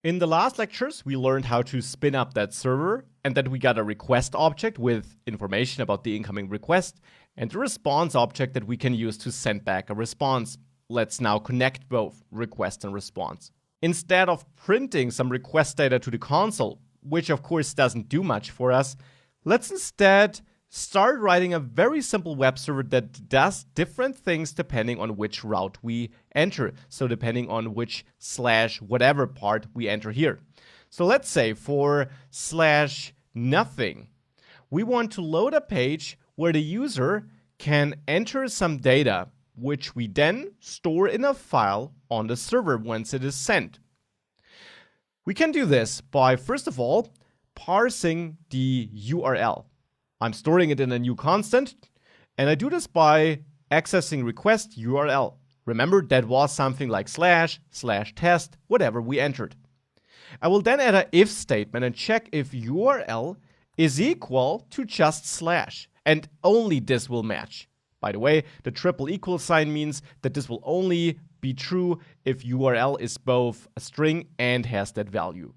In the last lectures, we learned how to spin up that server and that we got a request object with information about the incoming request and a response object that we can use to send back a response. Let's now connect both request and response. Instead of printing some request data to the console, which of course doesn't do much for us, let's instead start writing a very simple web server that does different things depending on which route we enter. So depending on which / whatever part we enter here. So let's say for /nothing, we want to load a page where the user can enter some data, which we then store in a file on the server once it is sent. We can do this by, first of all, parsing the URL. I'm storing it in a new constant, and I do this by accessing request URL. Remember, that was something like //test, whatever we entered. I will then add an if statement and check if URL is equal to just /, and only this will match. By the way, the triple equal sign means that this will only be true if URL is both a string and has that value.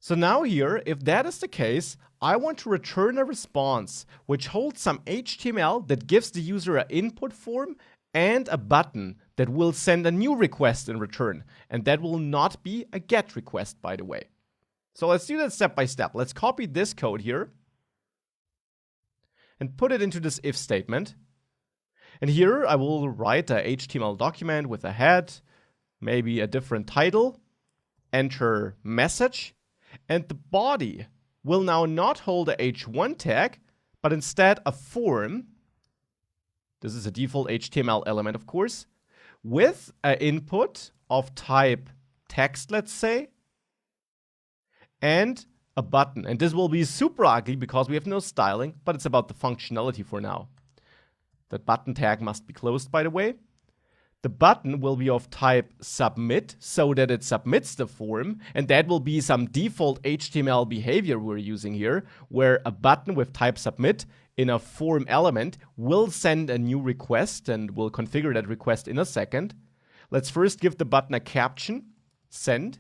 So now here, if that is the case, I want to return a response which holds some HTML that gives the user an input form and a button that will send a new request in return. And that will not be a GET request, by the way. So let's do that step by step. Let's copy this code here and put it into this if statement. And here I will write a HTML document with a head, maybe a different title, enter message. And the body will now not hold a h1 tag, but instead a form. This is a default HTML element, of course, with an input of type text, let's say, and a button. And this will be super ugly because we have no styling, but it's about the functionality for now. That button tag must be closed, by the way. The button will be of type submit, so that it submits the form, and that will be some default HTML behavior we're using here, where a button with type submit in a form element will send a new request, and we'll configure that request in a second. Let's first give the button a caption, send,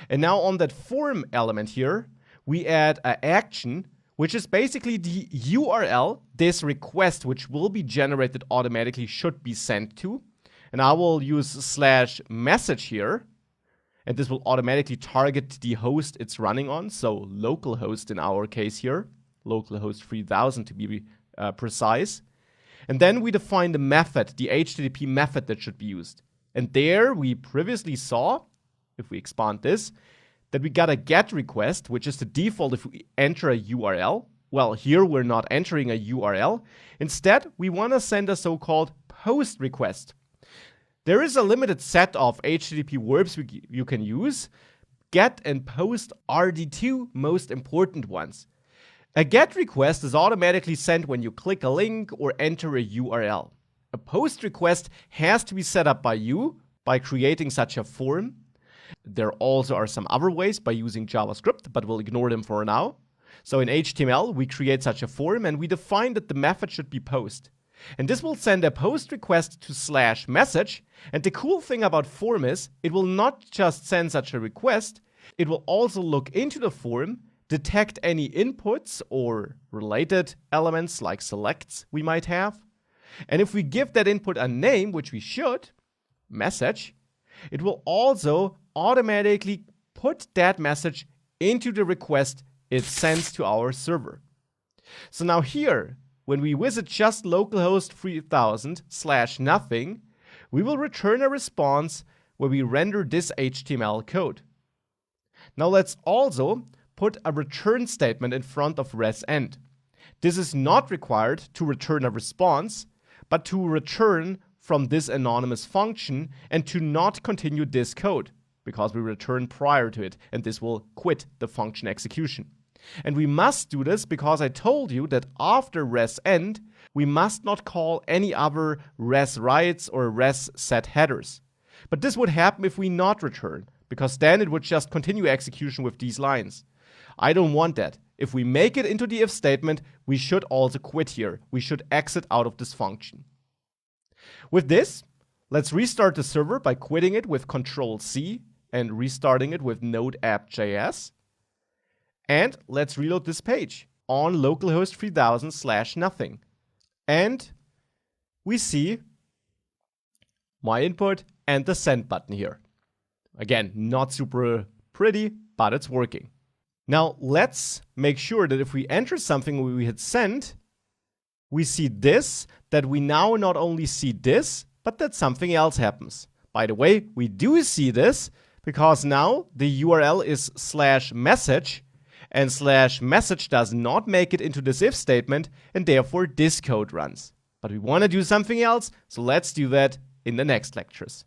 and now on that form element here, we add an action, which is basically the URL this request, which will be generated automatically, should be sent to. And I will use /message here, and this will automatically target the host it's running on, so localhost in our case here, localhost 3000 to be precise. And then we define the method, the HTTP method that should be used. And there we previously saw, if we expand this, that we got a GET request, which is the default if we enter a URL. Well, here we're not entering a URL. Instead, we want to send a so-called POST request. There is a limited set of HTTP verbs you can use. GET and POST are the two most important ones. A GET request is automatically sent when you click a link or enter a URL. A POST request has to be set up by you by creating such a form. There also are some other ways by using JavaScript, but we'll ignore them for now. So in HTML, we create such a form and we define that the method should be POST. And this will send a POST request to /message. And the cool thing about form is it will not just send such a request, it will also look into the form, detect any inputs or related elements like selects we might have. And if we give that input a name, which we should, message, it will also automatically put that message into the request it sends to our server. So now here, when we visit just localhost 3000 /nothing, we will return a response where we render this HTML code. Now let's also put a return statement in front of res_end. This is not required to return a response, but to return from this anonymous function and to not continue this code, because we return prior to it, and this will quit the function execution. And we must do this because I told you that after res_end, we must not call any other res_writes or res_set headers. But this would happen if we not return, because then it would just continue execution with these lines. I don't want that. If we make it into the if statement, we should also quit here. We should exit out of this function. With this, Let's restart the server by quitting it with Control-C and restarting it with Node app.js. And let's reload this page on localhost 3000/nothing. And we see my input and the send button here. Again, not super pretty, but it's working. Now let's make sure that if we enter something when we hit send, we see this, that we now not only see this, but that something else happens. By the way, we do see this because now the URL is /message, and /message does not make it into this if statement, and therefore this code runs. But we want to do something else, so let's do that in the next lectures.